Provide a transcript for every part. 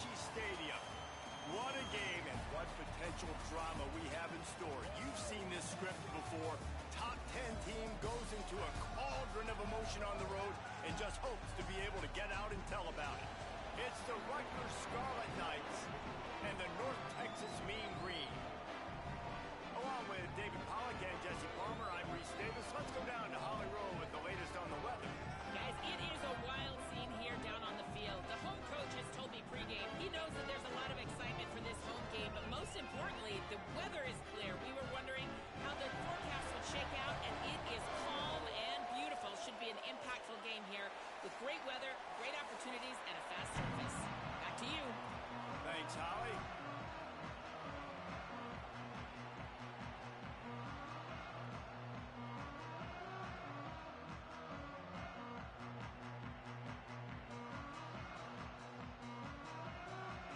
Stadium. What a game and what potential drama we have in store. You've seen this script before. Top 10 team goes into a cauldron of emotion on the road and just hopes to be able to get out and tell about it. It's the Rutgers Scarlet Knights and the North Texas Mean Green. Along with David Pollack and Jesse Palmer, I'm Reese Davis. Let's go down to Holly Rowe with the latest on the weather. Guys, it is a wild scene here down on the field. The home coach has told me pregame he knows that there's a lot of excitement for this home game, but most importantly, the weather is clear. We were wondering how the forecast would shake out, and it is calm and beautiful. Should be an impactful game here with great weather, great opportunities, and a fast surface. Back to you. Thanks, Holly.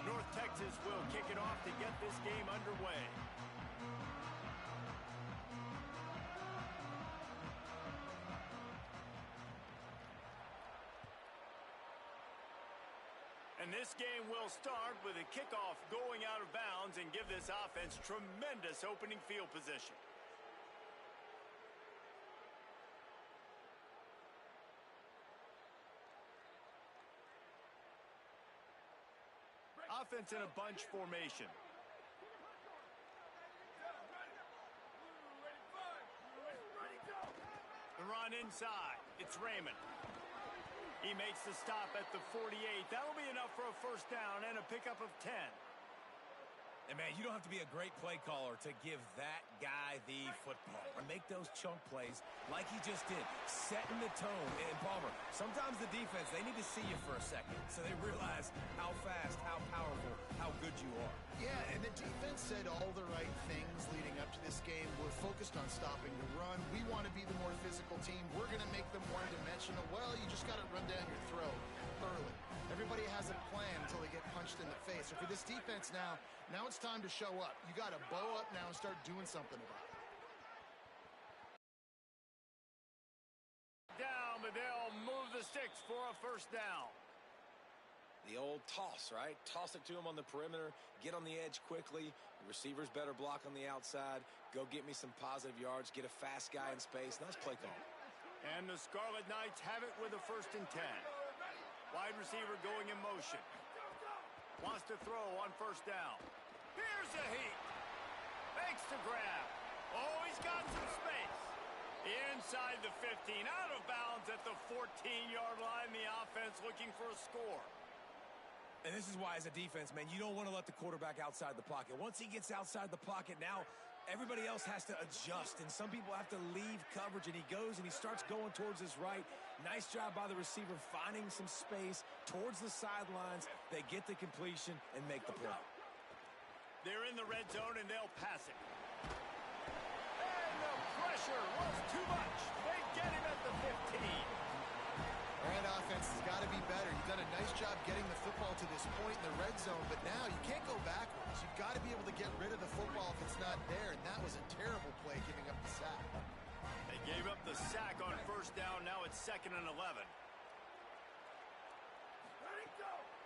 North Texas will kick it off to get this game underway. And this game will start with a kickoff going out of bounds and give this offense tremendous opening field position. Offense in a bunch formation. The run inside. It's Raymond. He makes the stop at the 48. That'll be enough for a first down and a pickup of 10. And, man, you don't have to be a great play caller to give that guy the football or make those chunk plays like he just did, setting the tone. And, Palmer, sometimes the defense, they need to see you for a second so they realize how fast, how powerful, how good you are. Yeah, and the defense said all the right things leading up to this game. We're focused on stopping the run. We want to be the more physical team. We're going to make them one-dimensional. Well, you just got to run down your throat early. Everybody has a plan until they get punched in the face. So for this defense now it's time to show up. You got to bow up now and start doing something about it. Down, but they'll move the sticks for a first down. The old toss, right? Toss it to him on the perimeter, get on the edge quickly. The receivers better block on the outside. Go get me some positive yards, get a fast guy in space. Nice play call. And the Scarlet Knights have it with a 1st and 10. Wide receiver going in motion. Wants to throw on first down. Here's a heat. Makes the grab. Oh, he's got some space. Inside the 15. Out of bounds at the 14-yard line. The offense looking for a score. And this is why, as a defense, man, you don't want to let the quarterback outside the pocket. Once he gets outside the pocket, now everybody else has to adjust, and some people have to leave coverage, and he goes and he starts going towards his right. Nice job by the receiver finding some space towards the sidelines. They get the completion and make the play. They're in the red zone, and they'll pass it. And the pressure was too much. They get him at the 15. And offense has got to be better. You've done a nice job getting the football to this point in the red zone, but now you can't go backwards. You've got to be able to get rid of the football if it's not there, and that was a terrible play giving up the sack. They gave up the sack on first down. Now it's 2nd and 11.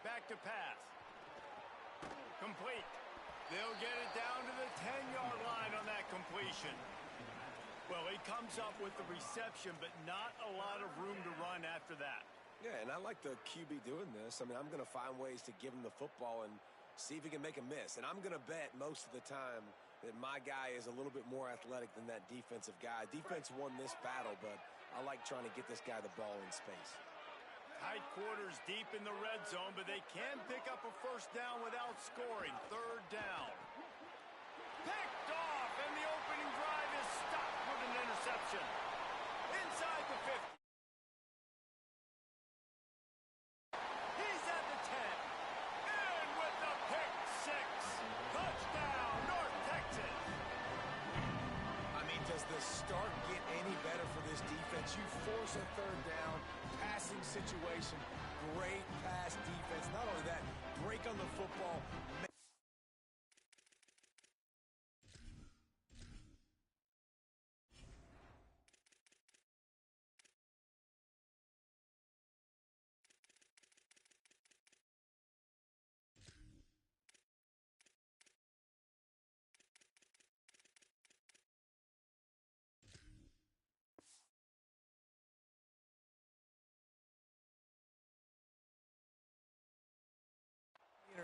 Back to pass. Complete. They'll get it down to the 10-yard line on that completion. Well, he comes up with the reception, but not a lot of room to run after that. Yeah, and I like the QB doing this. I mean, I'm going to find ways to give him the football and see if he can make a miss. And I'm going to bet most of the time that my guy is a little bit more athletic than that defensive guy. Defense won this battle, but I like trying to get this guy the ball in space. Tight quarters deep in the red zone, but they can pick up a first down without scoring. 3rd down. Picked off, and the opening drive is stopped with an interception. Inside the 50. He's at the 10. And with the pick 6. Touchdown, North Texas. I mean, does the start get any better for this defense? You force a 3rd down, passing situation, great pass defense. Not only that, break on the football.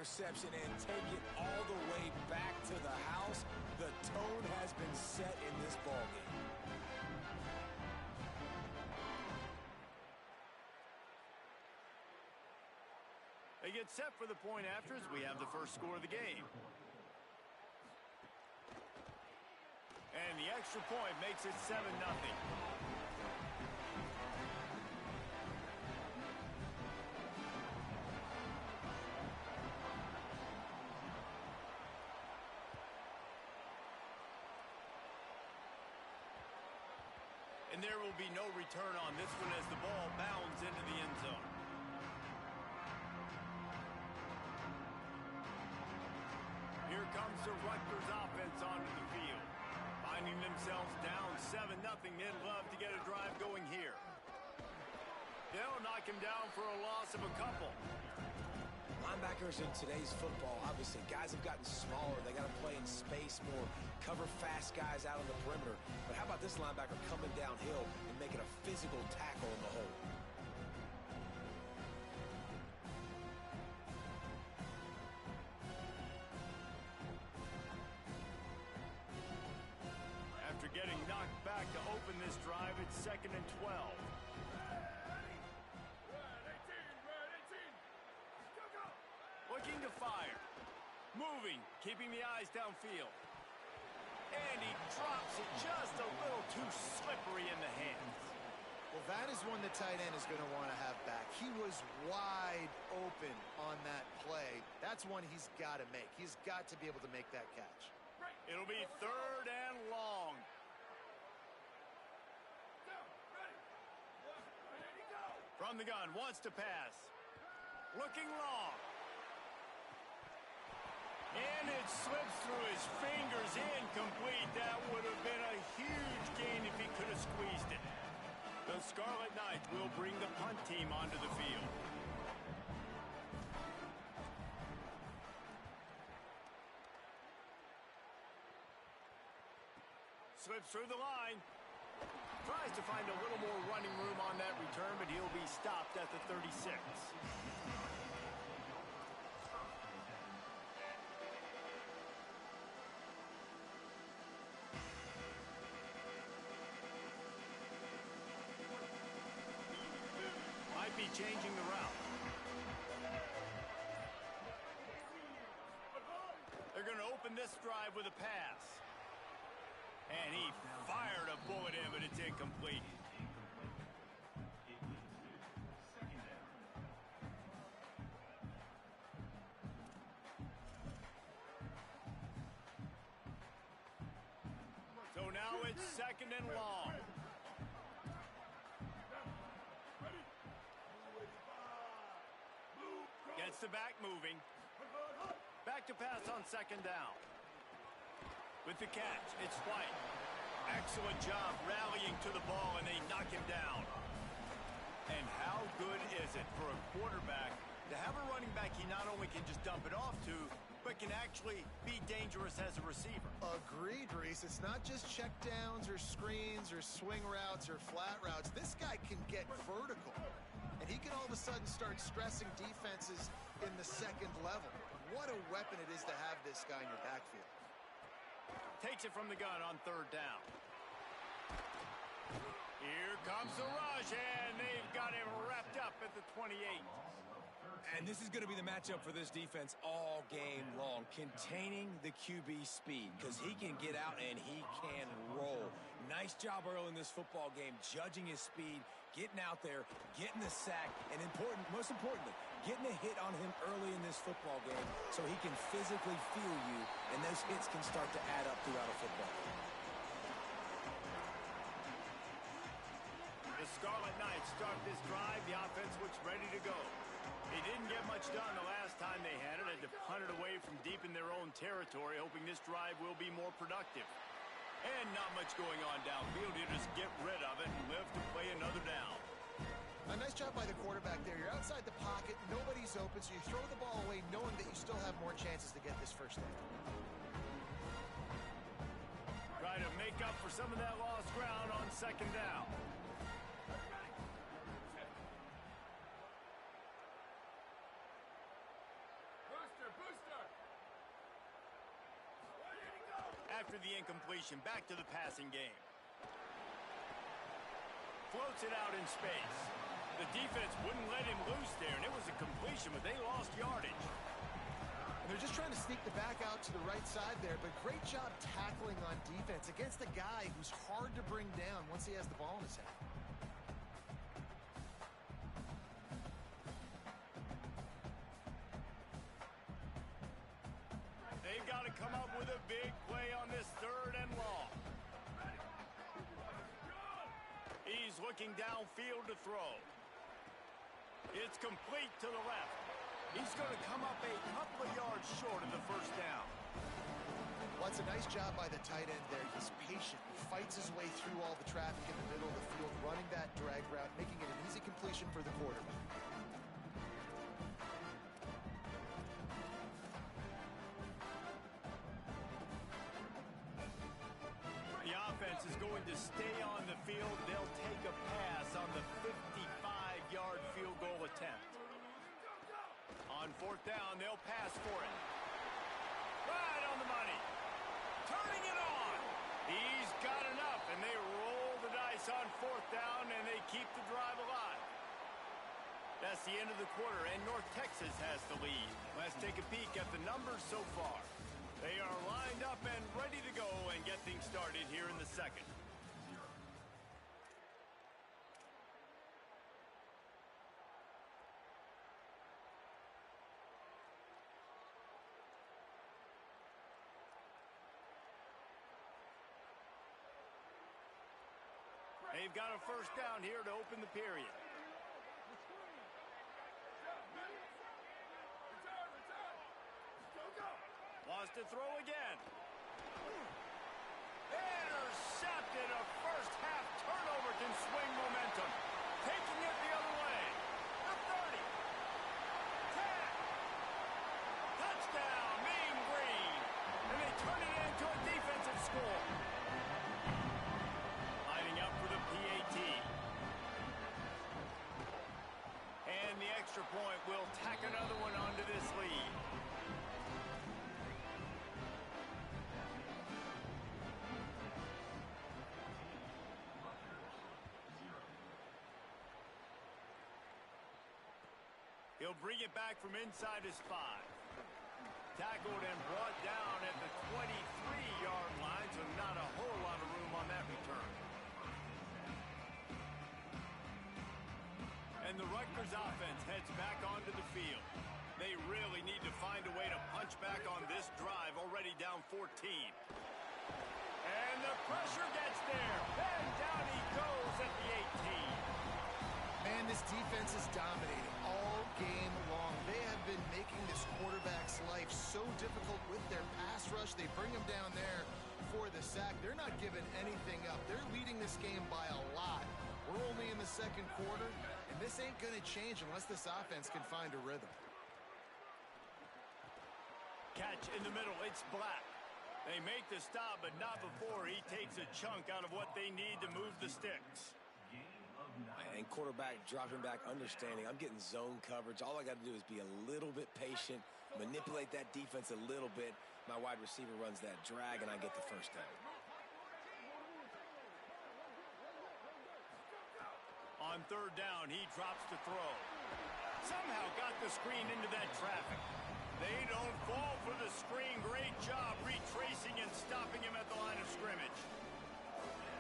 interception and take it all the way back to the house. The tone has been set in this ballgame. They get set for the point after as we have the first score of the game. And the extra point makes it 7-0. And there will be no return on this one as the ball bounds into the end zone. Here comes the Rutgers offense onto the field. Finding themselves down 7-0, they'd love to get a drive going here. They'll knock him down for a loss of a couple. Linebackers in today's football, obviously, guys have gotten smaller. They got to play in space more, cover fast guys out on the perimeter. But how about this linebacker coming downhill and making a physical tackle in the hole? After getting knocked back to open this drive, it's 2nd and 12. Looking to fire. Moving, keeping the eyes downfield. And he drops it just a little too slippery in the hands. Well, that is one the tight end is going to want to have back. He was wide open on that play. That's one he's got to make. He's got to be able to make that catch. It'll be 3rd and long. From the gun, wants to pass. Looking long. And it slips through his fingers, incomplete. That would have been a huge gain if he could have squeezed it. The Scarlet Knights will bring the punt team onto the field. Slips through the line. Tries to find a little more running room on that return, but he'll be stopped at the 36. Might be changing the route. They're going to open this drive with a pass. And he fired a bullet in, but it's incomplete. So now it's 2nd and long. Gets the back moving. Back to pass on 2nd down. With the catch, it's White. Excellent job rallying to the ball, and they knock him down. And how good is it for a quarterback to have a running back he not only can just dump it off to, but can actually be dangerous as a receiver? Agreed, Reese. It's not just checkdowns or screens or swing routes or flat routes. This guy can get vertical, and he can all of a sudden start stressing defenses in the 2nd level. What a weapon it is to have this guy in your backfield. Takes it from the gun on 3rd down. Here comes the rush, and they've got him wrapped up at the 28. And this is going to be the matchup for this defense all game long, containing the QB speed, because he can get out and he can roll. Nice job early in this football game, judging his speed, getting out there, getting the sack, and most importantly, getting a hit on him early in this football game so he can physically feel you, and those hits can start to add up throughout a football game. The Scarlet Knights start this drive. The offense looks ready to go. They didn't get much done the last time they had it. Had to punt it away from deep in their own territory, hoping this drive will be more productive. And not much going on downfield. You just get rid of it and live to play another down. A nice job by the quarterback there. You're outside the pocket, nobody's open, so you throw the ball away knowing that you still have more chances to get this first down. Try to make up for some of that lost ground on 2nd down. Booster, after the incompletion. Back to the passing game. Floats it out in space. The defense wouldn't let him loose there, and it was a completion, but they lost yardage. And they're just trying to sneak the back out to the right side there, but great job tackling on defense against a guy who's hard to bring down once he has the ball in his hand. They've got to come up with a big play on this 3rd and long. He's looking downfield to throw. It's complete to the left. He's going to come up a couple of yards short of the first down. Well, it's a nice job by the tight end there. He's patient. He fights his way through all the traffic in the middle of the field, running that drag route, making it an easy completion for the quarterback. The offense is going to stay on the field. They'll take a pass on the 55-yard field goal attempt. On 4th down, they'll pass for it. Right on the money. Turning it on. He's got enough, and they roll the dice on 4th down, and they keep the drive alive. That's the end of the quarter, and North Texas has the lead. Let's take a peek at the numbers so far. They are lined up and ready to go and get things started here in the second. They've got a first down here to open the period. Wants to throw again. Intercepted. A first half turnover can swing momentum. Taking it the other way. The 30. 10. Touchdown, Mean Green. And they turn it into a defensive score. Lining up for the PAT. And the extra point will tack another one onto this lead. He'll bring it back from inside his 5. Tackled and brought down at the 23-yard line, so not a whole lot of room on that return. And the Rutgers offense heads back onto the field. They really need to find a way to punch back on this drive, already down 14. And the pressure gets there. And down he goes at the 18. Man, this defense is dominating all game long. They have been making this quarterback's life so difficult with their pass rush. They bring him down there for the sack. They're not giving anything up. They're leading this game by a lot. We're only in the second quarter, and this ain't going to change unless this offense can find a rhythm. Catch in the middle. It's Black. They make the stop, but not before he takes a chunk out of what they need to move the sticks. And quarterback dropping back, understanding I'm getting zone coverage. All I got to do is be a little bit patient, manipulate that defense a little bit. My wide receiver runs that drag, and I get the first down. On 3rd down, he drops to throw. Somehow got the screen into that traffic. They don't fall for the screen. Great job retracing and stopping him at the line of scrimmage.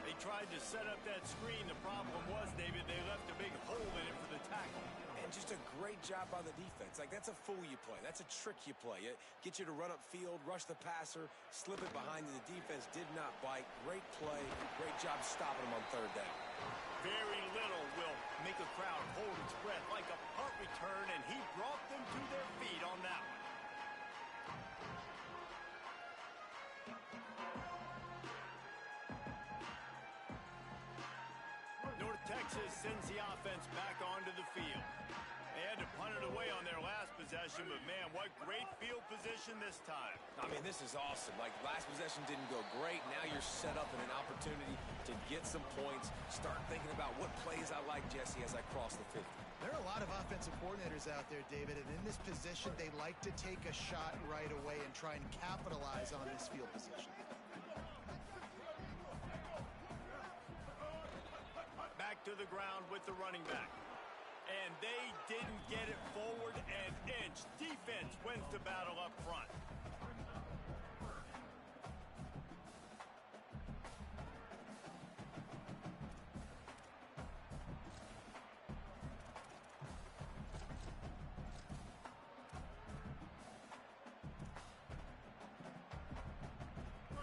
They tried to set up that screen. The problem was, David, they left a big hole in it for the tackle. And just a great job by the defense. Like, that's a fool you play. That's a trick you play. It gets you to run upfield, rush the passer, slip it behind you. The defense did not bite. Great play. Great job stopping him on 3rd down. Very little will make a crowd hold its breath like a punt return, and he brought them to their feet on that one. North Texas sends the offense back onto the field. They had to punt it away on their last possession, but man, what great field position this time. I mean, this is awesome. Like, last possession didn't go great. Now you're set up in an opportunity to get some points. Start thinking about what plays I like, Jesse, as I cross the 50. There are a lot of offensive coordinators out there, David, and in this position, they like to take a shot right away and try and capitalize on this field position. the ground with the running back. And they didn't get it forward an inch. Defense wins the battle up front.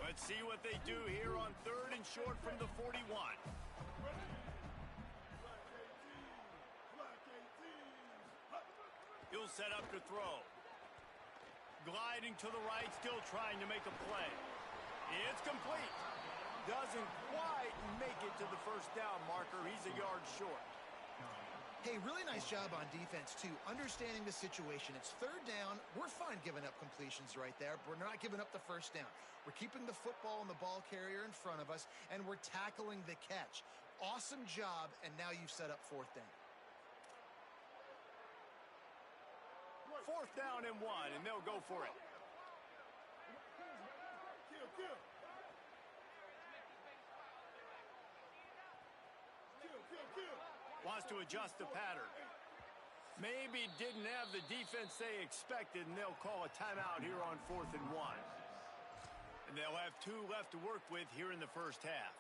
Let's see what they do here on 3rd and short from the 41. He'll set up to throw. Gliding to the right, still trying to make a play. It's complete. Doesn't quite make it to the first down marker. He's a yard short. Hey, really nice job on defense, too. Understanding the situation. It's 3rd down. We're fine giving up completions right there. But we're not giving up the first down. We're keeping the football and the ball carrier in front of us, and we're tackling the catch. Awesome job, and now you've set up 4th down. 4th down and 1, and they'll go for it. Wants to adjust the pattern. Maybe didn't have the defense they expected, and they'll call a timeout here on 4th and 1. And they'll have 2 left to work with here in the first half.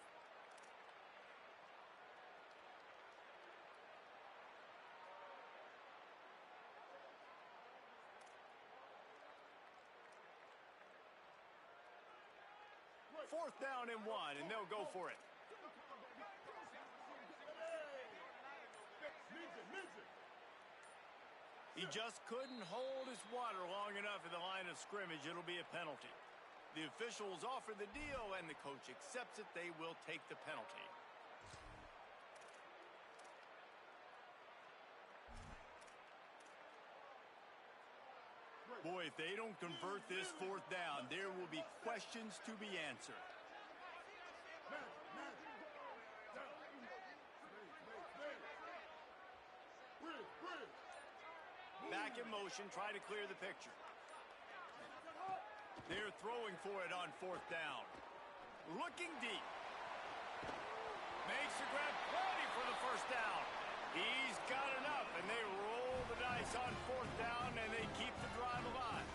Fourth down and 1, and they'll go for it. He just couldn't hold his water long enough at the line of scrimmage. It'll be a penalty. The officials offer the deal, and the coach accepts it. They will take the penalty. Boy, if they don't convert this 4th down, there will be questions to be answered. Back in motion, try to clear the picture. They're throwing for it on 4th down. Looking deep. Makes the grab, plenty for the first down. He's got enough, and they roll the dice on 4th down, and they keep the drive alive.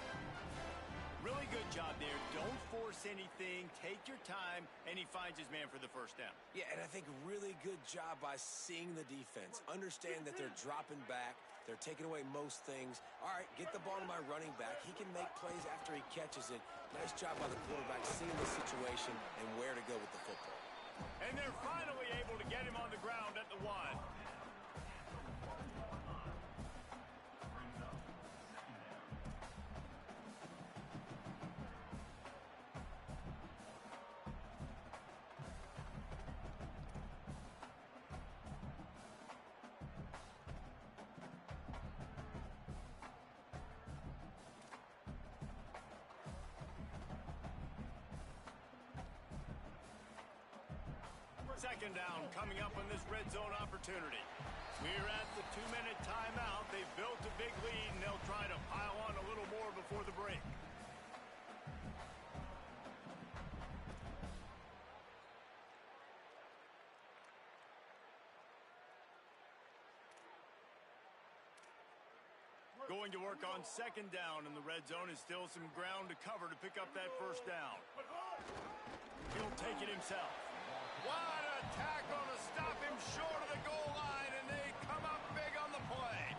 Really good job there. Don't force anything. Take your time, and he finds his man for the first down. Yeah, and I think really good job by seeing the defense. Understand that they're dropping back. They're taking away most things. All right, get the ball to my running back. He can make plays after he catches it. Nice job by the quarterback seeing the situation and where to go with the football. And they're finally able to get him on the ground at the 1. Second down coming up on this red zone opportunity. We're at the 2-minute timeout. They've built a big lead, and they'll try to pile on a little more before the break. Going to work on second down in the red zone, is still some ground to cover to pick up that first down. He'll take it himself. What a tackle to stop him short of the goal line, and they come up big on the play.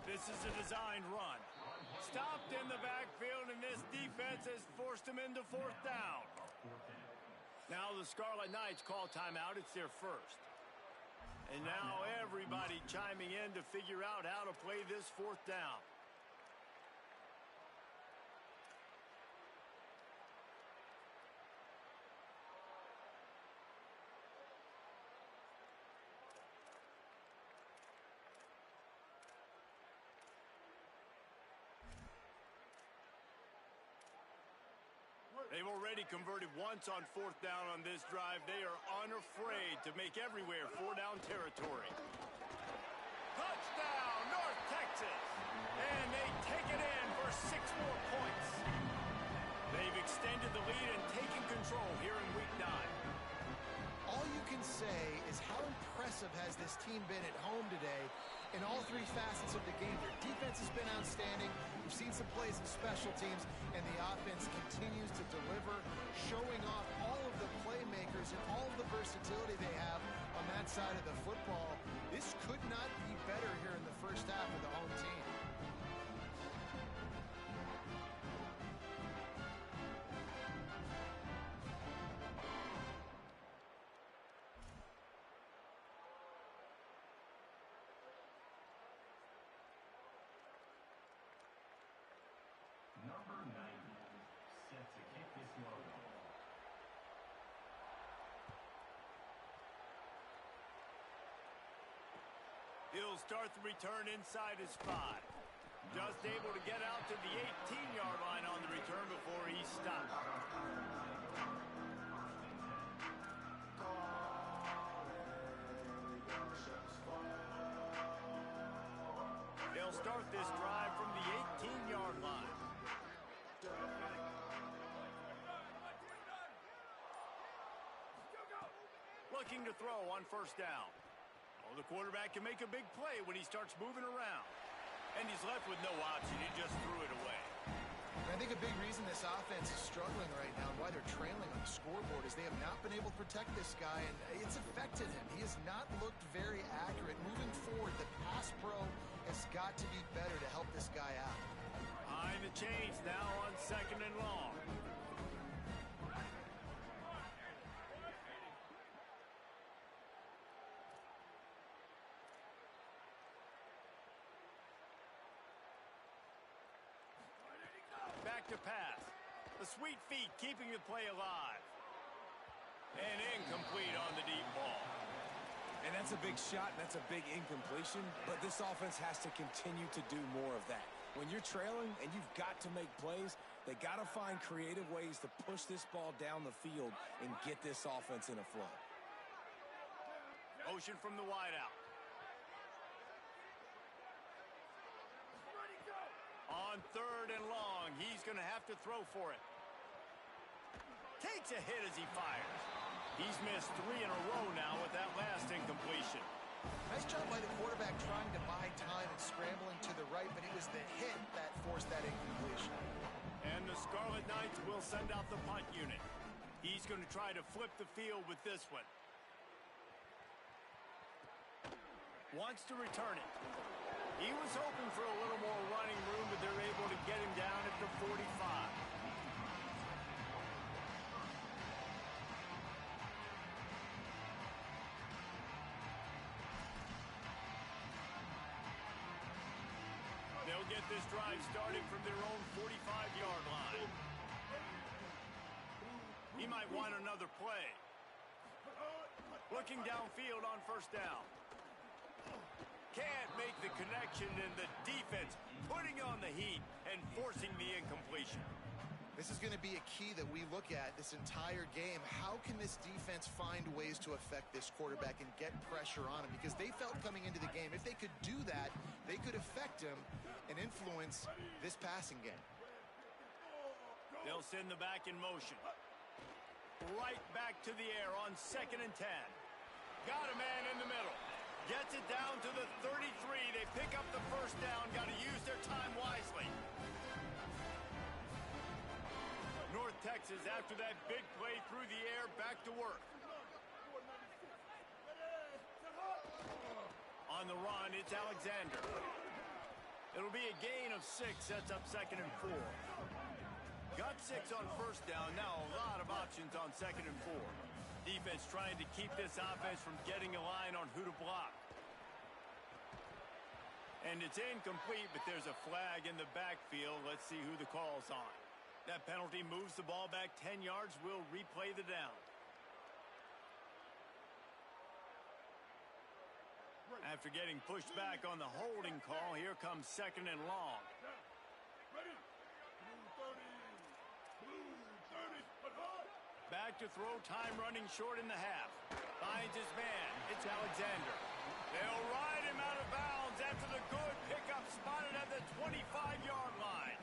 This is a designed run. Stopped in the backfield, and this defense has forced him into 4th down. Now the Scarlet Knights call timeout. It's their first. And now everybody chiming in to figure out how to play this 4th down. They've already converted once on 4th down on this drive. They are unafraid to make everywhere 4-down territory. Touchdown, North Texas! And they take it in for 6 more points. They've extended the lead and taken control here in Week 9. All you can say is how impressive has this team been at home today in all 3 facets of the game. Their defense has been outstanding. We've seen some plays in special teams, and the offense continues to deliver, showing off all of the playmakers and all of the versatility they have on that side of the football. This could not be better here in the first half of the home team. Number 90, set to kick this one. He'll start the return inside his 5. Just able to get out to the 18-yard line on the return before he stopped. They'll start this drive from the 18-yard line. Looking to throw on 1st down. Oh, the quarterback can make a big play when he starts moving around. And he's left with no option. He just threw it away. I think a big reason this offense is struggling right now and why they're trailing on the scoreboard is they have not been able to protect this guy, and it's affected him. He has not looked very accurate. Moving forward, the pass pro has got to be better to help this guy out. Behind the chains now on 2nd and long. Back to pass. The sweet feet keeping the play alive. And incomplete on the deep ball. And that's a big shot, and that's a big incompletion, but this offense has to continue to do more of that. When you're trailing and you've got to make plays, they got to find creative ways to push this ball down the field and get this offense in a flow. Motion from the wideout. On 3rd and long, he's going to have to throw for it. Takes a hit as he fires. He's missed 3 in a row now with that last incompletion. Nice job by the quarterback trying to buy time and scrambling to the right, but it was the hit that forced that incompletion. And the Scarlet Knights will send out the punt unit. He's going to try to flip the field with this one. Wants to return it. He was hoping for a little more running room, but they're able to get him down at the 45. They'll get this drive started from their own 45-yard line. He might want another play. Looking downfield on 1st down. Can't make the connection, and the defense putting on the heat and forcing the incompletion. This is going to be a key that we look at this entire game. How can this defense find ways to affect this quarterback and get pressure on him? Because they felt coming into the game, if they could do that, they could affect him and influence this passing game. They'll send the back in motion. Right back to the air on 2nd and 10. Got a man in the middle. Gets it down to the 33. They pick up the 1st down. Got to use their time wisely. North Texas, after that big play through the air, back to work. On the run, it's Alexander. It'll be a gain of 6, sets up 2nd and 4. Got 6 on 1st down. Now a lot of options on 2nd and 4. Defense trying to keep this offense from getting a line on who to block. And it's incomplete, but there's a flag in the backfield. Let's see who the call's on. That penalty moves the ball back 10 yards. We'll replay the down. After getting pushed back on the holding call, here comes 2nd and long. Ready. Blue 30. Blue 30. Back to throw, time running short in the half. Finds his man. It's Alexander. They'll ride him out of bounds after the good pickup spotted at the 25-yard line.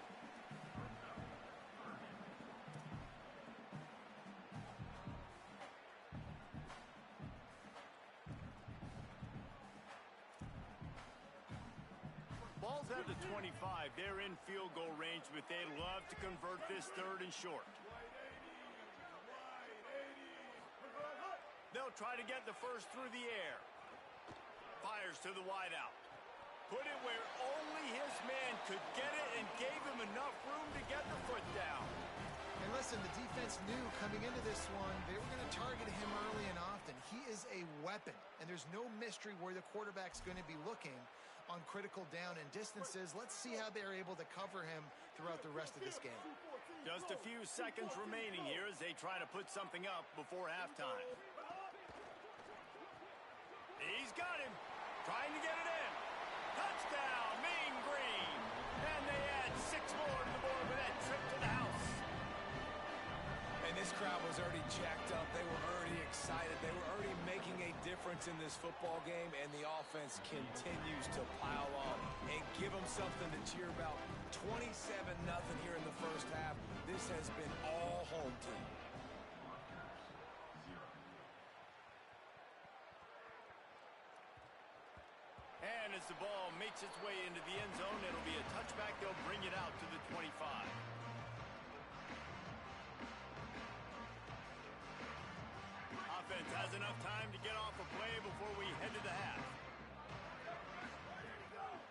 Ball's at the 25. They're in field goal range, but they'd love to convert this third and short. They'll try to get the first through the air. Fires to the wideout. Put it where only his man could get it and gave him enough room to get the foot down. And listen, the defense knew coming into this one, they were going to target him early and often. He is a weapon, and there's no mystery where the quarterback's going to be looking on critical down and distances. Let's see how they're able to cover him throughout the rest of this game. Just a few seconds remaining here as they try to put something up before halftime. He's got him. Trying to get it in. Touchdown, Mean Green. And they add 6 more to the board with that trip to the house. And this crowd was already jacked up. They were already excited. They were already making a difference in this football game, and the offense continues to pile on and give them something to cheer about. 27-0 here in the first half. This has been all home team. And as the ball makes its way into the end zone, it'll be a touchback. They'll bring it out to the 25. Offense has enough time to get off a play before we head to the half.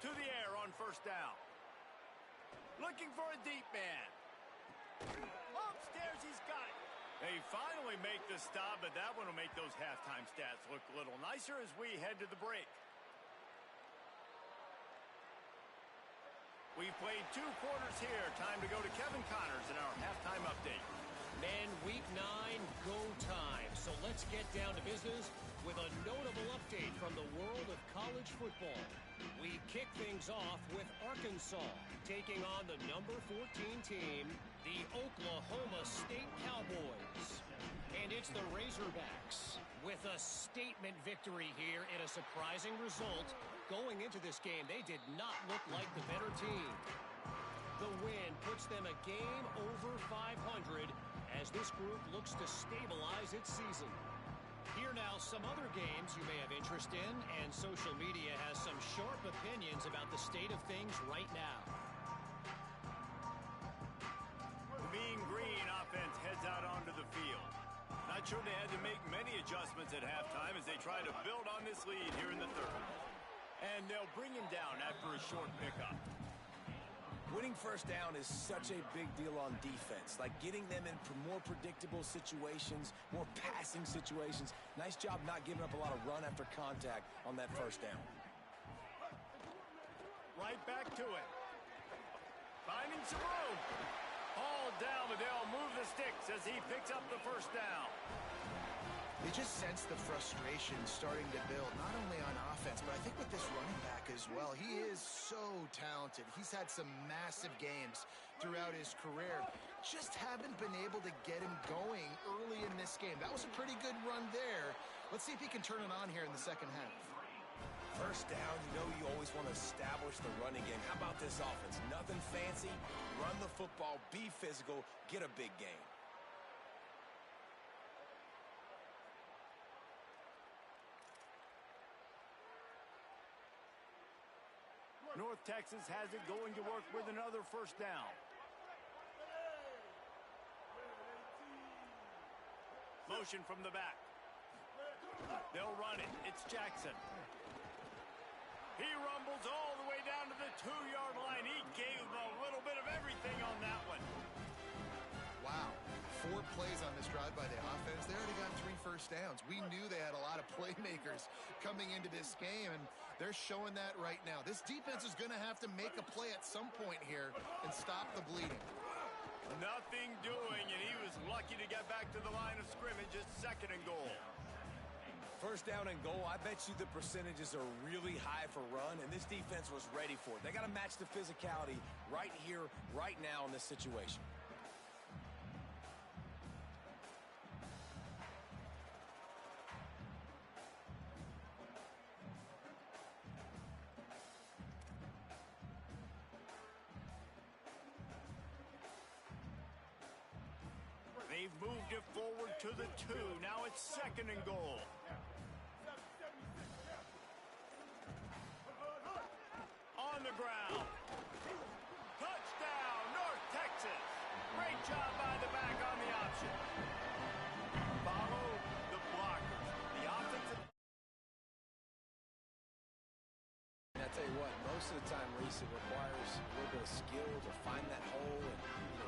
To the air on first down. Looking for a deep man. Upstairs, he's got it. They finally make the stop, but that one will make those halftime stats look a little nicer as we head to the break. We've played 2 quarters here. Time to go to Kevin Connors in our halftime update. Men, week 9, go time. So let's get down to business with a notable update from the world of college football. We kick things off with Arkansas taking on the number 14 team, the Oklahoma State Cowboys. And it's the Razorbacks with a statement victory here in a surprising result. Going into this game, they did not look like the better team. The win puts them a game over 500 as this group looks to stabilize its season. Here now some other games you may have interest in, and social media has some sharp opinions about the state of things right now. The Mean Green offense heads out onto the field. Not sure they had to make many adjustments at halftime as they try to build on this lead here in the third. And they'll bring him down after a short pickup. Winning first down is such a big deal on defense, like getting them in more predictable situations, more passing situations. Nice job not giving up a lot of run after contact on that first down. Right back to it. Finding some room. All down, but they'll move the sticks as he picks up the first down. You just sense the frustration starting to build, not only on offense, but I think with this running back as well. He is so talented. He's had some massive games throughout his career. Just haven't been able to get him going early in this game. That was a pretty good run there. Let's see if he can turn it on here in the second half. First down, you always want to establish the running game. How about this offense? Nothing fancy. Run the football, be physical, get a big gain. North Texas has it going to work with another first down. Motion from the back. They'll run it. It's Jackson. He rumbles all the way down to the 2-yard line. He gave them a little bit of everything on that one. Wow. 4 plays on this drive by the offense. They already got 3 first downs. We knew they had a lot of playmakers coming into this game, and they're showing that right now. This defense is going to have to make a play at some point here and stop the bleeding. Nothing doing, and he was lucky to get back to the line of scrimmage at 2nd and goal. First down and goal, I bet you the percentages are really high for run, and this defense was ready for it. They got to match the physicality right here, right now in this situation. They've moved it forward to the 2. Now it's 2nd and goal. On the ground. Touchdown, North Texas. Great job by the back on the option. Follow the blockers. The offensive... And I tell you what, most of the time, Reese, it requires a little bit of skill to find that hole and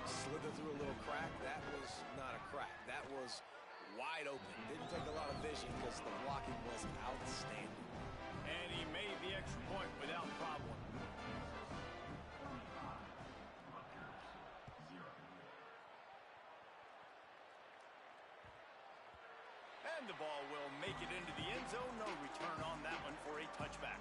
slither through a little crack. That was not a crack. That was wide open. Didn't take a lot of vision because the blocking was outstanding. And he made the extra point without problem. And the ball will make it into the end zone. No return on that one for a touchback.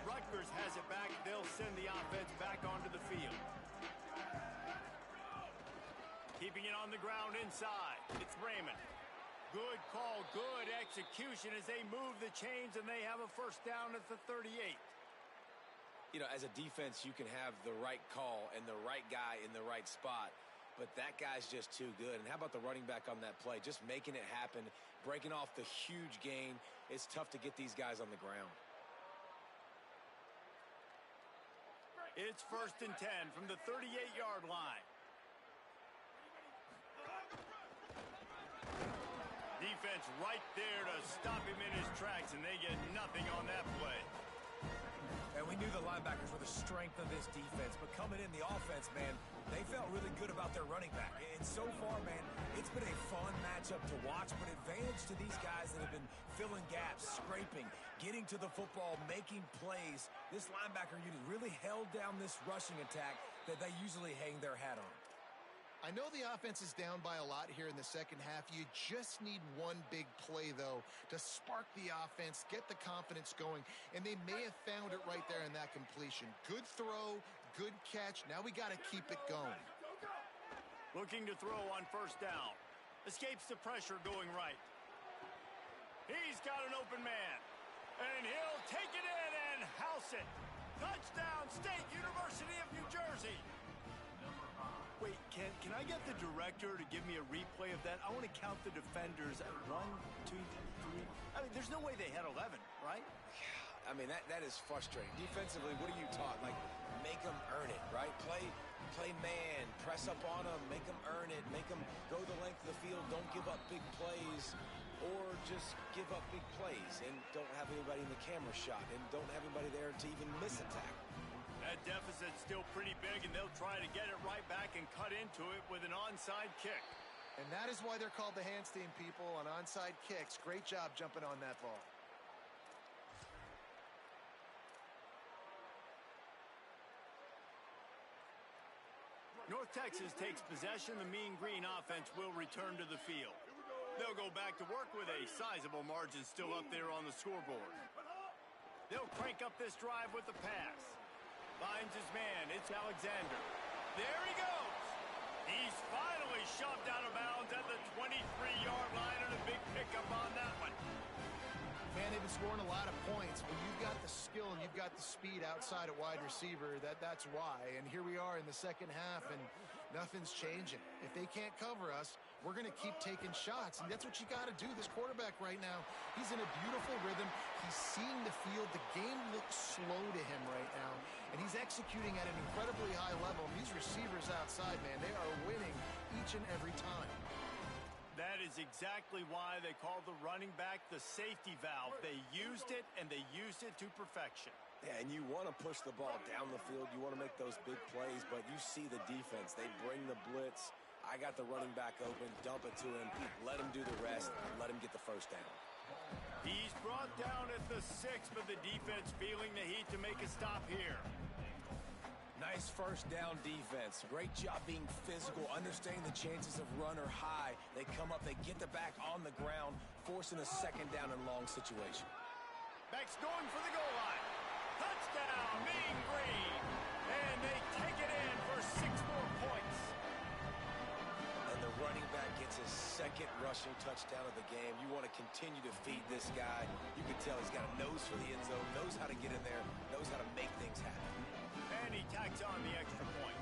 Rutgers has it back. They'll send the offense back onto the field. Keeping it on the ground inside. It's Raymond. Good call, good execution as they move the chains, and they have a first down at the 38. You know, as a defense, you can have the right call and the right guy in the right spot, but that guy's just too good. And how about the running back on that play? Just making it happen, breaking off the huge gain. It's tough to get these guys on the ground. It's 1st and 10 from the 38-yard line. Defense right there to stop him in his tracks, and they get nothing on that play. And we knew the linebackers were the strength of this defense, but coming in the offense, man, they felt really good about their running back. And so far, man, it's been a fun matchup to watch, but advantage to these guys that have been filling gaps, scraping, getting to the football, making plays. This linebacker unit really held down this rushing attack that they usually hang their hat on. I know the offense is down by a lot here in the second half. You just need one big play, though, to spark the offense, get the confidence going, and they may have found it right there in that completion. Good throw, good catch. Now we got to keep it going. Looking to throw on 1st down. Escapes the pressure going right. He's got an open man, and he'll take it in and house it. Touchdown, State University of New Jersey. Wait, can I get the director to give me a replay of that? I want to count the defenders at 1, 2, 3. I mean, there's no way they had 11, right? I mean, that is frustrating. Defensively, what are you taught? Like, make them earn it, right? Play man, press up on them, make them earn it, make them go the length of the field, don't give up big plays, or just give up big plays and don't have anybody in the camera shot and don't have anybody there to even miss a tackle. That deficit's still pretty big, and they'll try to get it right back and cut into it with an onside kick. And that is why they're called the Handstein people on onside kicks. Great job jumping on that ball. North Texas takes possession. The Mean Green offense will return to the field. They'll go back to work with a sizable margin still up there on the scoreboard. They'll crank up this drive with the pass. Finds his man. It's Alexander. There he goes. He's finally shoved out of bounds at the 23-yard line, and a big pickup on that one. Man, they've been scoring a lot of points. When you've got the skill and you've got the speed outside at wide receiver, that's why. And here we are in the second half, and nothing's changing. If they can't cover us, we're going to keep taking shots, and that's what you got to do. This quarterback right now, he's in a beautiful rhythm. He's seeing the field. The game looks slow to him right now, and he's executing at an incredibly high level. These receivers outside, man, they are winning each and every time. That is exactly why they call the running back the safety valve. They used it, and they used it to perfection. Yeah, and you want to push the ball down the field. You want to make those big plays, but you see the defense. They bring the blitz. I got the running back open, dump it to him, let him do the rest, and let him get the first down. He's brought down at the 6, but the defense feeling the heat to make a stop here. Nice first down defense. Great job being physical, understanding the chances of run are high. They come up, they get the back on the ground, forcing a second down and long situation. Back's going for the goal line. Touchdown, Mean Green. And they take it in for 6 more points. And the running back gets his second rushing touchdown of the game. You want to continue to feed this guy. You can tell he's got a nose for the end zone, knows how to get in there, knows how to make things happen. And he tacks on the extra point.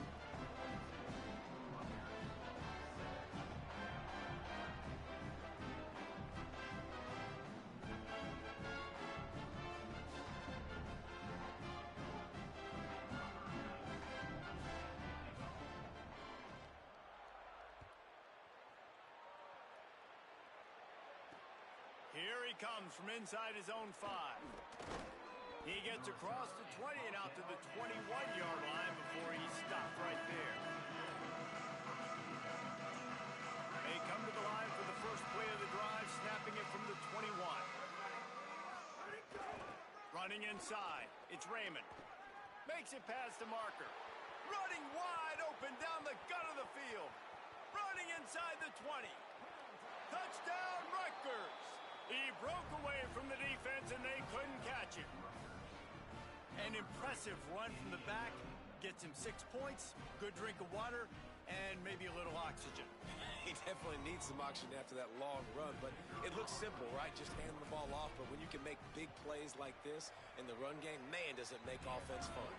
Here he comes from inside his own 5. He gets across the 20 and out to the 21-yard line before he's stopped right there. They come to the line for the first play of the drive, snapping it from the 21. Running inside, it's Raymond. Makes it past the marker. Running wide open down the gut of the field. Running inside the 20. Touchdown, Rutgers! He broke away from the defense and they couldn't catch him. An impressive run from the back. Gets him 6 points, good drink of water, and maybe a little oxygen. He definitely needs some oxygen after that long run, but it looks simple, right? Just handing the ball off, but when you can make big plays like this in the run game, man, does it make offense fun.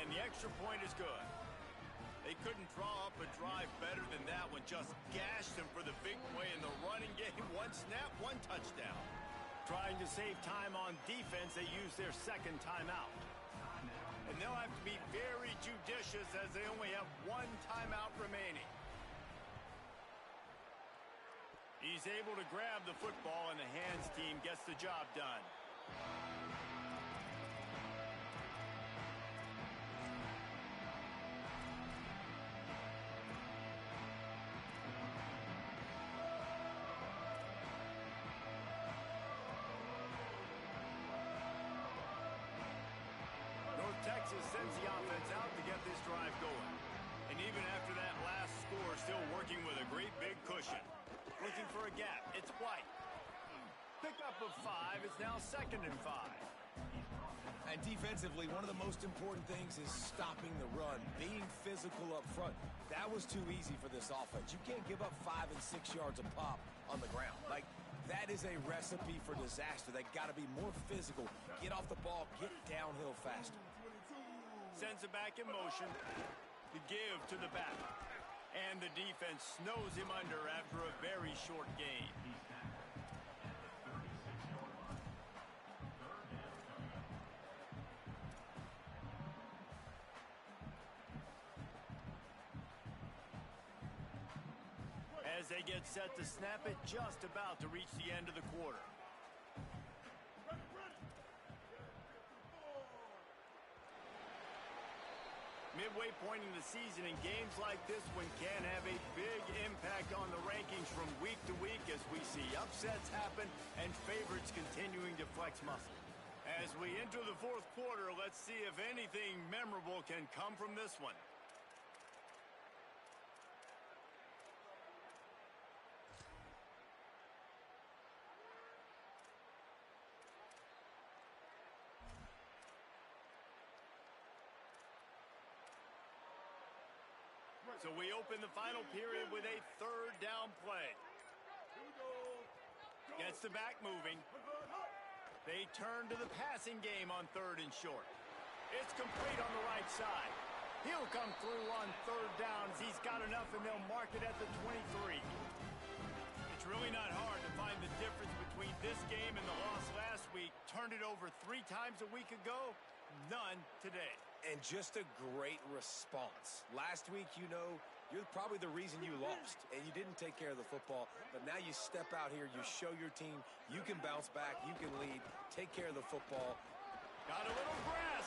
And the extra point is good. They couldn't draw up a drive better than that one. Just gashed him for the big play in the running game. 1 snap, 1 touchdown. Trying to save time on defense, they use their second timeout. And they'll have to be very judicious as they only have 1 timeout remaining. He's able to grab the football, and the hands team gets the job done. Texas sends the offense out to get this drive going. And even after that last score, still working with a great big cushion. Looking for a gap. It's White. Pickup of 5. It's now 2nd and 5. And defensively, one of the most important things is stopping the run, being physical up front. That was too easy for this offense. You can't give up 5 and 6 yards a pop on the ground. Like, that is a recipe for disaster. They got to be more physical. Get off the ball, get downhill faster. Sends it back in motion. The give to the back. And the defense snows him under after a very short gain. As they get set to snap it, just about to reach the end of the quarter. Midway point in the season, in games like this one can have a big impact on the rankings from week to week as we see upsets happen and favorites continuing to flex muscle. As we enter the 4th quarter, let's see if anything memorable can come from this one. So we open the final period with a 3rd down play. Gets the back moving. They turn to the passing game on 3rd and short. It's complete on the right side. He'll come through on 3rd down as he's got enough, and they'll mark it at the 23. It's really not hard to find the difference between this game and the loss last week. Turned it over 3 times a week ago, none today. And just a great response. Last week, you know, you're probably the reason you lost, and you didn't take care of the football. But now you step out here, you show your team you can bounce back, you can lead, take care of the football. Got a little grass.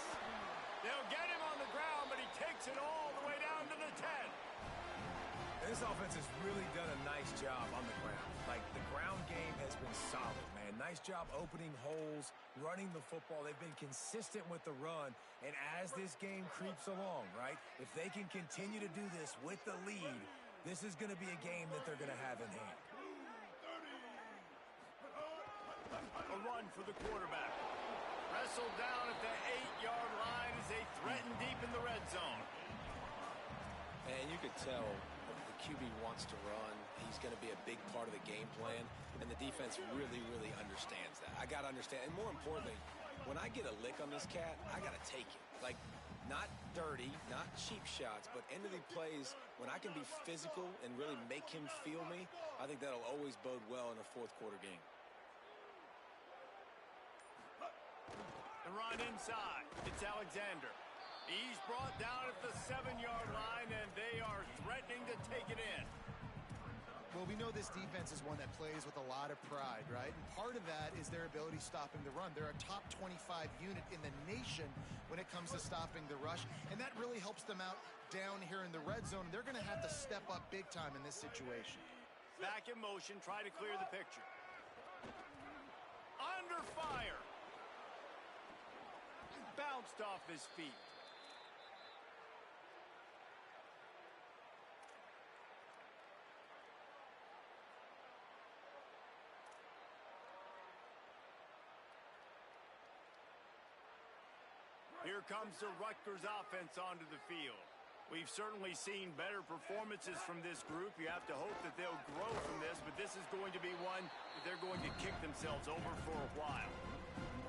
They'll get him on the ground, but he takes it all the way down to the 10. This offense has really done a nice job on the ground. Like, the ground game has been solid, man. Nice job opening holes, running the football. They've been consistent with the run. And as this game creeps along, right, if they can continue to do this with the lead, this is going to be a game that they're going to have in hand. A run for the quarterback. Wrestled down at the 8-yard line as they threaten deep in the red zone. And you could tell the QB wants to run. He's going to be a big part of the game plan, and the defense really, really understands that. I got to understand, and more importantly, when I get a lick on this cat, I got to take it. Like, Not dirty, not cheap shots, but end of the plays when I can be physical and really make him feel me. I think that'll always bode well in a fourth quarter game. The run inside. It's Alexander. He's brought down at the 7-yard line, and they are threatening to take it in. Well, we know this defense is one that plays with a lot of pride, right? And part of that is their ability stopping the run. They're a top 25 unit in the nation when it comes to stopping the rush, and that really helps them out down here in the red zone. They're going to have to step up big time in this situation. Back in motion, try to clear the picture. Under fire. Bounced off his feet. Here comes the Rutgers offense onto the field. We've certainly seen better performances from this group. You have to hope that they'll grow from this, but this is going to be one that they're going to kick themselves over for a while.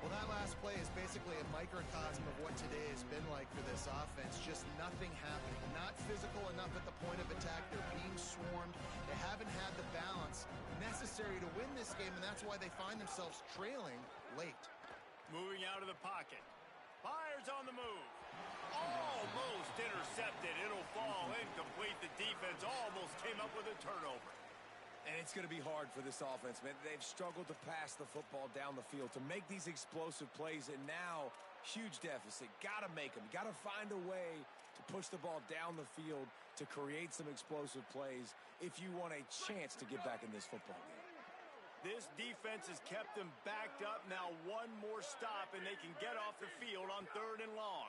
Well, that last play is basically a microcosm of what today has been like for this offense. Just nothing happening. Not physical enough at the point of attack. They're being swarmed. They haven't had the balance necessary to win this game, and that's why they find themselves trailing late. Moving out of the pocket. Fires on the move. Almost intercepted. It'll fall incomplete. The defense almost came up with a turnover. And it's going to be hard for this offense, man. They've struggled to pass the football down the field, to make these explosive plays, and now huge deficit. Got to make them. Got to find a way to push the ball down the field to create some explosive plays if you want a chance to get back in this football game. This defense has kept them backed up. Now one more stop, and they can get off the field on 3rd and long.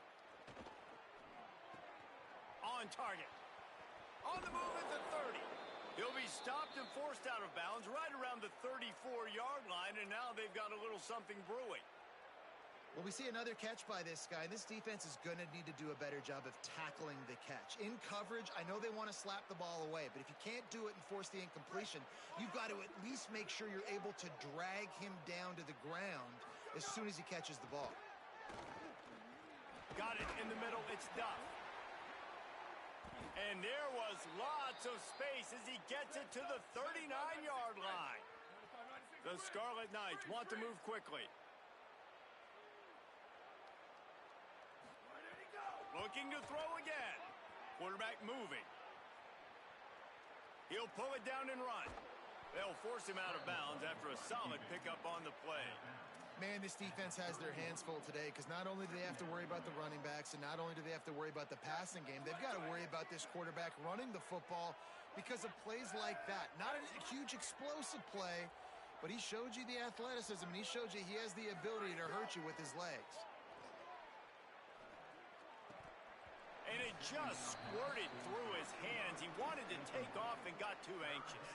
On target. On the move at the 30. He'll be stopped and forced out of bounds right around the 34-yard line, and now they've got a little something brewing. Well, we see another catch by this guy. This defense is going to need to do a better job of tackling the catch. In coverage, I know they want to slap the ball away, but if you can't do it and force the incompletion, you've got to at least make sure you're able to drag him down to the ground as soon as he catches the ball. Got it in the middle. It's Duff. And there was lots of space as he gets it to the 39-yard line. The Scarlet Knights want to move quickly. Looking to throw again. Quarterback moving. He'll pull it down and run. They'll force him out of bounds after a solid pickup on the play. Man, this defense has their hands full today because not only do they have to worry about the running backs and not only do they have to worry about the passing game, they've got to worry about this quarterback running the football because of plays like that. Not a huge explosive play, but he showed you the athleticism and he showed you he has the ability to hurt you with his legs. And it just squirted through his hands. He wanted to take off and got too anxious.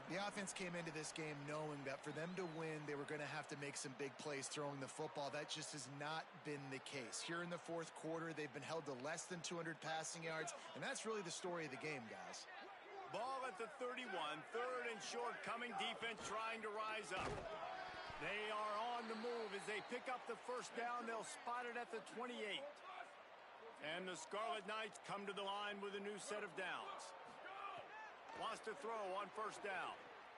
The offense came into this game knowing that for them to win, they were going to have to make some big plays throwing the football. That just has not been the case. Here in the fourth quarter, they've been held to less than 200 passing yards, and that's really the story of the game, guys. Ball at the 31, 3rd and short, coming defense trying to rise up. They are on the move. As they pick up the first down, they'll spot it at the 28. And the Scarlet Knights come to the line with a new set of downs. Wants to throw on 1st down.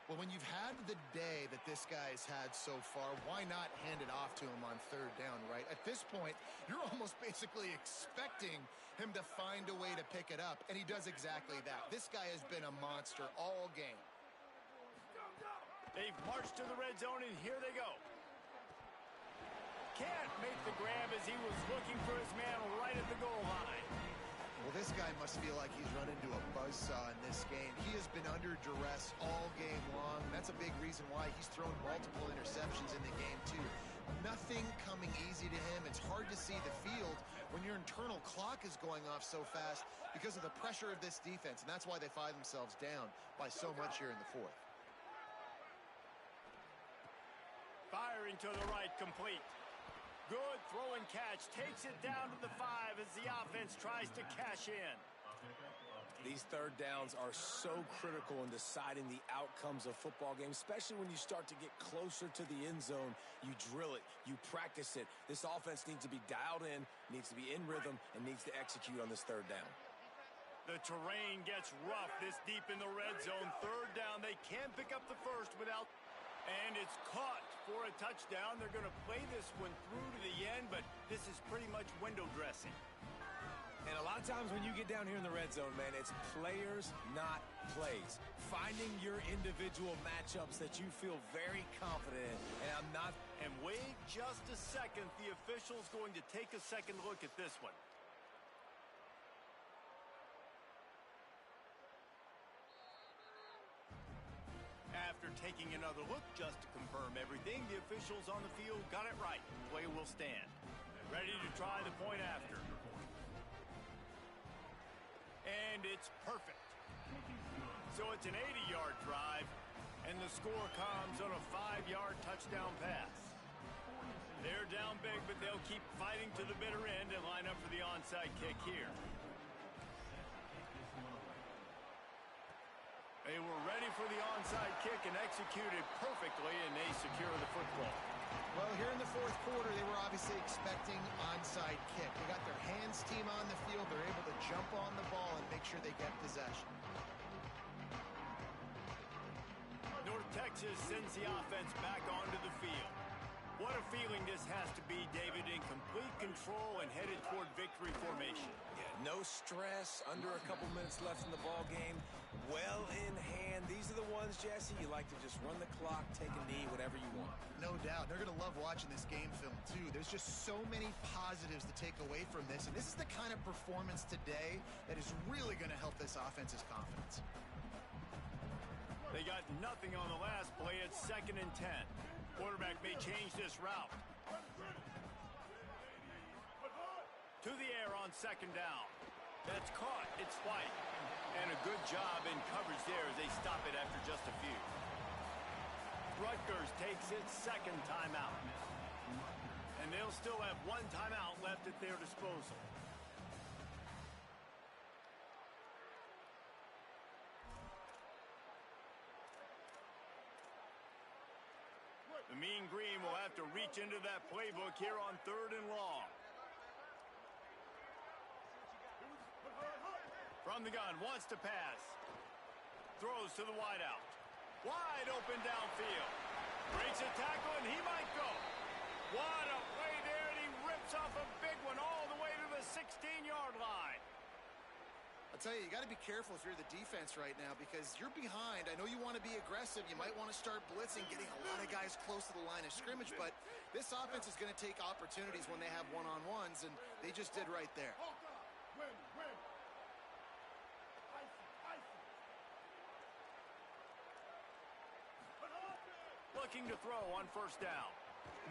Well, when you've had the day that this guy's had so far, why not hand it off to him on 3rd down, right? At this point, you're almost basically expecting him to find a way to pick it up, and he does exactly that. This guy has been a monster all game. They've marched to the red zone, and here they go. Can't make the grab as he was looking for his man right at the goal line. Well, this guy must feel like he's run into a buzzsaw in this game. He has been under duress all game long. That's a big reason why he's thrown multiple interceptions in the game, too. Nothing coming easy to him. It's hard to see the field when your internal clock is going off so fast because of the pressure of this defense, and that's why they find themselves down by so much here in the fourth. Firing to the right, complete. Good throw and catch. Takes it down to the 5 as the offense tries to cash in. These third downs are so critical in deciding the outcomes of football games, especially when you start to get closer to the end zone. You drill it, you practice it. This offense needs to be dialed in, needs to be in rhythm, and needs to execute on this third down. The terrain gets rough this deep in the red zone. Third down, they can't pick up the first without... And it's caught for a touchdown. They're going to play this one through to the end, but this is pretty much window dressing. And a lot of times when you get down here in the red zone, man, it's players, not plays. Finding your individual matchups that you feel very confident in. And I'm not... And wait just a second. The official's going to take a second look at this one. After taking another look just to confirm everything, the officials on the field got it right. Play will stand. Ready to try the point after. And it's perfect. So it's an 80-yard drive, and the score comes on a 5-yard touchdown pass. They're down big, but they'll keep fighting to the bitter end and line up for the onside kick here. They were ready for the onside kick and executed perfectly, and they secure the football. Well, here in the fourth quarter, they were obviously expecting onside kick. They got their hands team on the field. They're able to jump on the ball and make sure they get possession. North Texas sends the offense back onto the field. What a feeling this has to be, David, in complete control and headed toward victory formation. Yeah, no stress, under a couple minutes left in the ball game, well in hand. These are the ones, Jesse, you like to just run the clock, take a knee, whatever you want. No doubt. They're going to love watching this game film, too. There's just so many positives to take away from this, and this is the kind of performance today that is really going to help this offense's confidence. They got nothing on the last play. It's 2nd and 10. Quarterback may change this route. To the air on 2nd down. That's caught. It's White. And a good job in coverage there as they stop it after just a few. Rutgers takes its 2nd timeout. And they'll still have 1 timeout left at their disposal. The Mean Green will have to reach into that playbook here on 3rd and long. From the gun, wants to pass. Throws to the wideout. Wide open downfield. Breaks a tackle, and he might go. What a play there, and he rips off a big one all the way to the 16-yard line. I'll tell you, you got to be careful if you're the defense right now because you're behind. I know you want to be aggressive. You might want to start blitzing, getting a lot of guys close to the line of scrimmage, but this offense is going to take opportunities when they have one-on-ones, and they just did right there. Looking to throw on 1st down.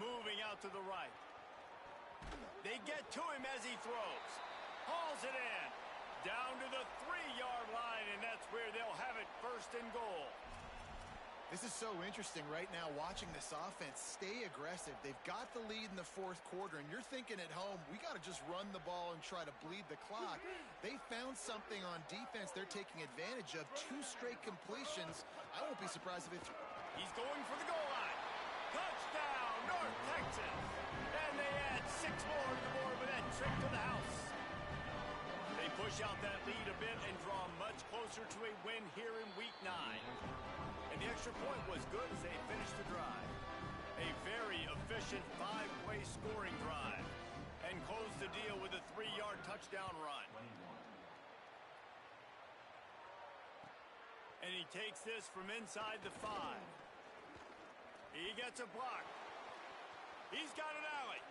Moving out to the right. They get to him as he throws. Hauls it in. Down to the 3-yard line, and that's where they'll have it 1st and goal. This is so interesting right now watching this offense stay aggressive. They've got the lead in the 4th quarter, and you're thinking at home, we got to just run the ball and try to bleed the clock. They found something on defense they're taking advantage of. 2 straight completions. I won't be surprised if it's... He's going for the goal line. Touchdown, North Texas. And they add 6 more to the board with that trip to the house. They push out that lead a bit and draw much closer to a win here in Week 9. And the extra point was good as they finished the drive. A very efficient 5-play scoring drive. And closed the deal with a 3-yard touchdown run. And he takes this from inside the 5. He gets a block. He's got an alley.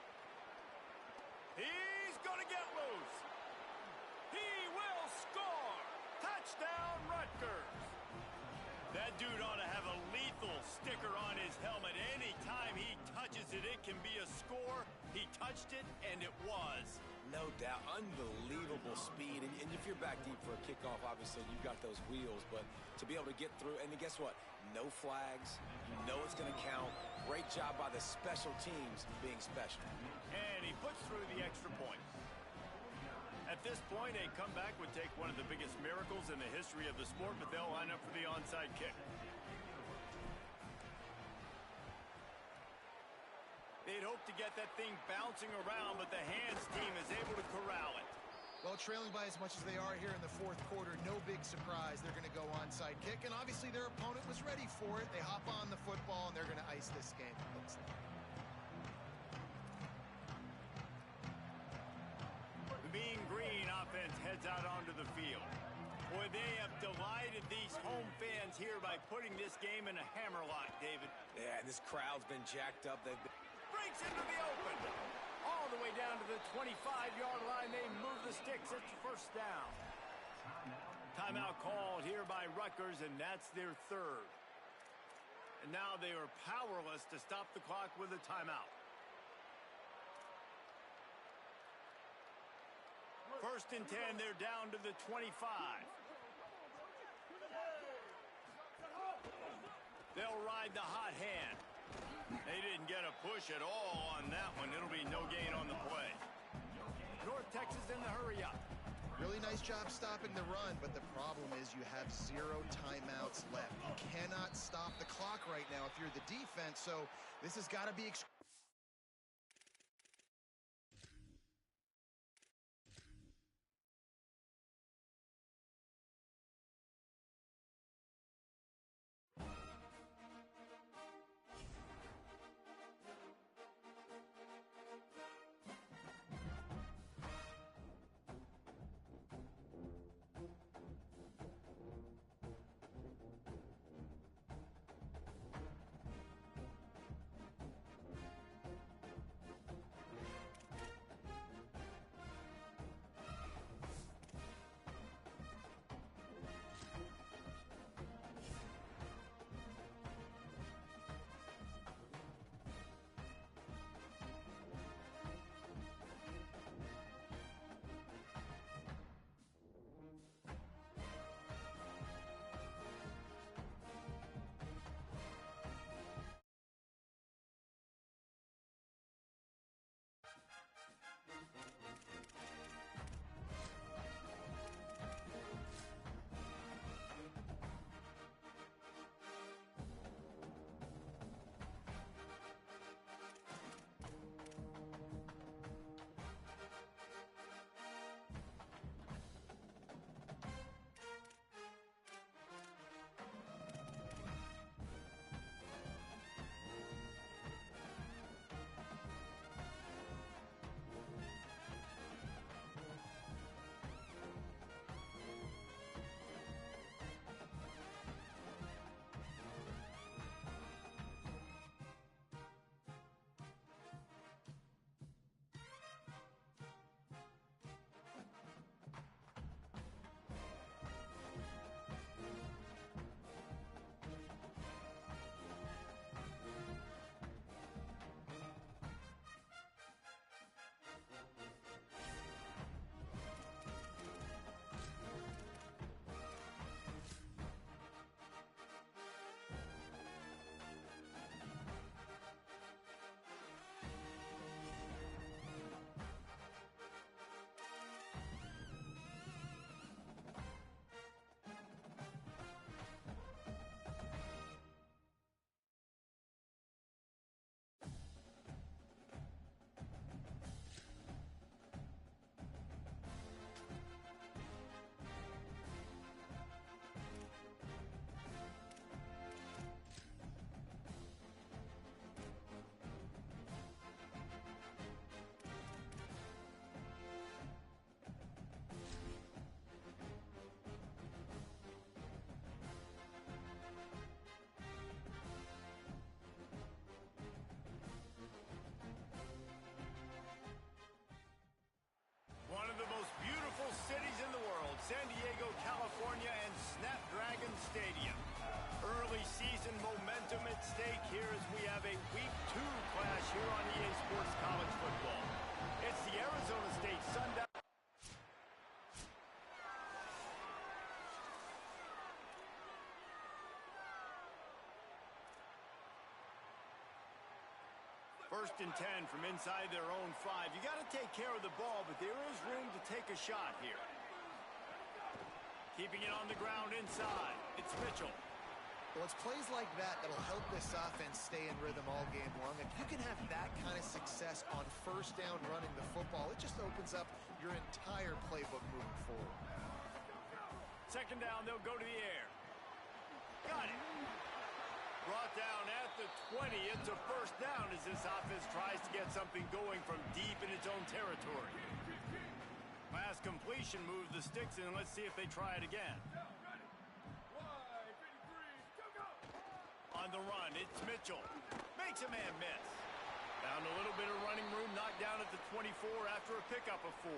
He's going to get loose. He will score. Touchdown, Rutgers. That dude ought to have a lethal sticker on his helmet. Anytime he touches it, it can be a score. He touched it, and it was. No doubt. Unbelievable speed. And if you're back deep for a kickoff, obviously you've got those wheels. But to be able to get through, and guess what? No flags. You know it's going to count. Great job by the special teams being special. And he puts through the extra point. At this point, a comeback would take one of the biggest miracles in the history of the sport, but they'll line up for the onside kick. They'd hope to get that thing bouncing around, but the hands team is able to corral it. Well, trailing by as much as they are here in the fourth quarter, no big surprise. They're going to go onside kick, and obviously their opponent was ready for it. They hop on the football, and they're going to ice this game, it looks like. The Mean Green offense heads out onto the field. Boy, they have delighted these home fans here by putting this game in a hammerlock, David. Yeah, and this crowd's been jacked up. They've been... Breaks into the open. All the way down to the 25-yard line. They move the sticks. It's first down. Timeout called here by Rutgers, and that's their third. And now they are powerless to stop the clock with a timeout. First and 10, they're down to the 25. They'll ride the hot hand. They didn't get a push at all on that one. It'll be no gain on the play. North Texas in the hurry up. Really nice job stopping the run, but the problem is you have 0 timeouts left. You cannot stop the clock right now if you're the defense, so this has got to be... cities in the world, San Diego, California, and Snapdragon Stadium. Early season momentum at stake here as we have a Week 2 clash here on EA Sports College Football. It's the Arizona State Sundown. First and 10 from inside their own 5. You got to take care of the ball, but there is room to take a shot here. Keeping it on the ground inside. It's Mitchell. Well, it's plays like that that'll help this offense stay in rhythm all game long. If you can have that kind of success on first down running the football, it just opens up your entire playbook moving forward. Second down, they'll go to the air. Got it. Brought down at the 20. It's a first down as this offense tries to get something going from deep in its own territory. Last completion moves the sticks in. Let's see if they try it again. On the run, it's Mitchell. Makes a man miss. Found a little bit of running room, knocked down at the 24 after a pickup of 4.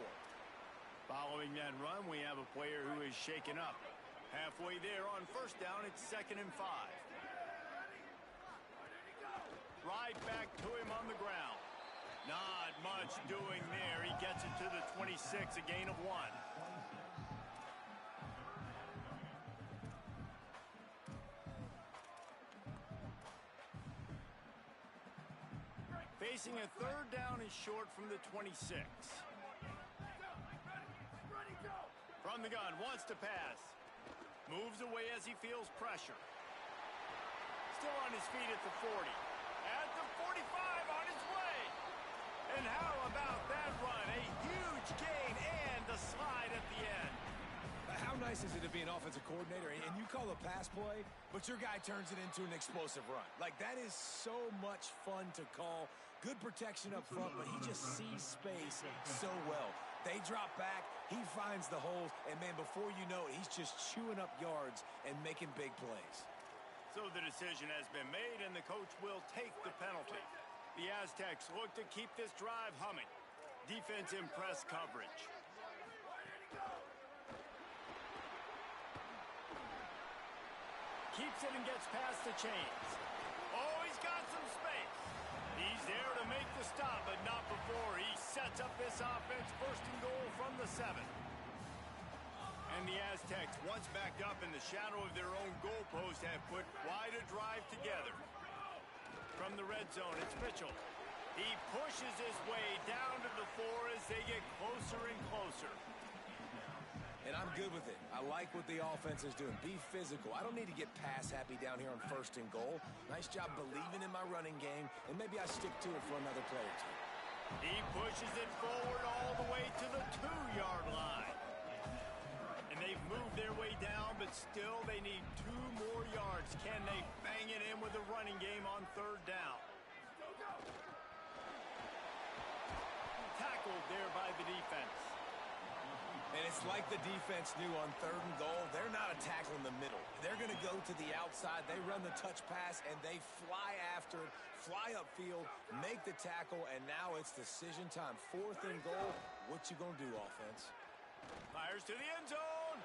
Following that run, we have a player who is shaken up. Halfway there on first down, it's 2nd and 5. Right back to him on the ground. Not much doing there. He gets it to the 26, a gain of 1. Facing a third down and short from the 26. From the gun, wants to pass. Moves away as he feels pressure. Still on his feet at the 40. At the 45, on his way. And how about that run? A huge gain and the slide at the end. How nice is it to be an offensive coordinator and you call a pass play, but your guy turns it into an explosive run? Like, that is so much fun to call. Good protection up front, but he just sees space so well. They drop back, he finds the holes, and, man, before you know it, he's just chewing up yards and making big plays. So the decision has been made, and the coach will take the penalty. The Aztecs look to keep this drive humming. Defense in press coverage. Keeps it and gets past the chains. Oh, he's got some space. He's there to make the stop, but not before he sets up this offense. 1st and goal from the 7. And the Aztecs, once backed up in the shadow of their own goalpost, have put quite a drive together. From the red zone, it's Mitchell. He pushes his way down to the 4 as they get closer and closer. And I'm good with it. I like what the offense is doing. Be physical. I don't need to get pass happy down here on 1st and goal. Nice job believing in my running game, and maybe I stick to it for another play or 2. He pushes it forward all the way to the 2-yard line. And they've moved their way down, but still they need 2 more yards. Can they bang it in with a running game on 3rd down? Tackled there by the defense. And it's like the defense knew on 3rd and goal. They're not attacking the middle. They're going to go to the outside. They run the touch pass, and they fly after it, fly upfield, make the tackle, and now it's decision time. 4th and goal. What you going to do, offense? Fires to the end zone.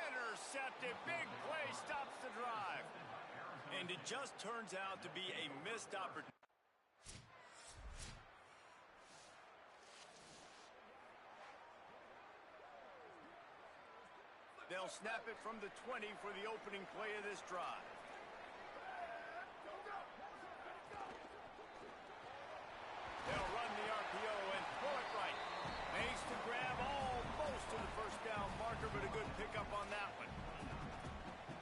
Intercepted. Big play stops the drive. And it just turns out to be a missed opportunity. They'll snap it from the 20 for the opening play of this drive. They'll run the RPO and pull it right. Makes the grab almost to the 1st down marker, but a good pickup on that one.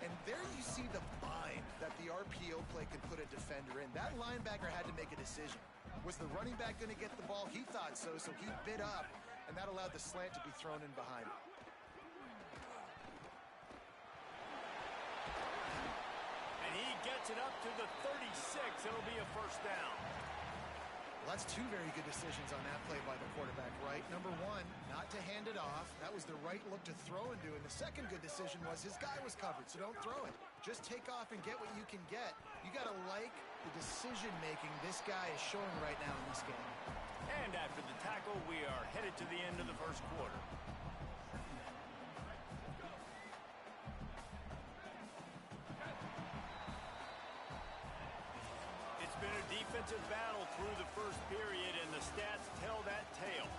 And there you see the bind that the RPO play could put a defender in. That linebacker had to make a decision. Was the running back going to get the ball? He thought so he bit up, and that allowed the slant to be thrown in behind him. Gets it up to the 36. It'll be a 1st down. Well, that's 2 very good decisions on that play by the quarterback, right? Number 1, not to hand it off. That was the right look to throw into. And the second good decision was his guy was covered, so don't throw it. Just take off and get what you can get. You got to like the decision-making this guy is showing right now in this game. And after the tackle, we are headed to the end of the 1st quarter. Been a defensive battle through the 1st period, and the stats tell that tale.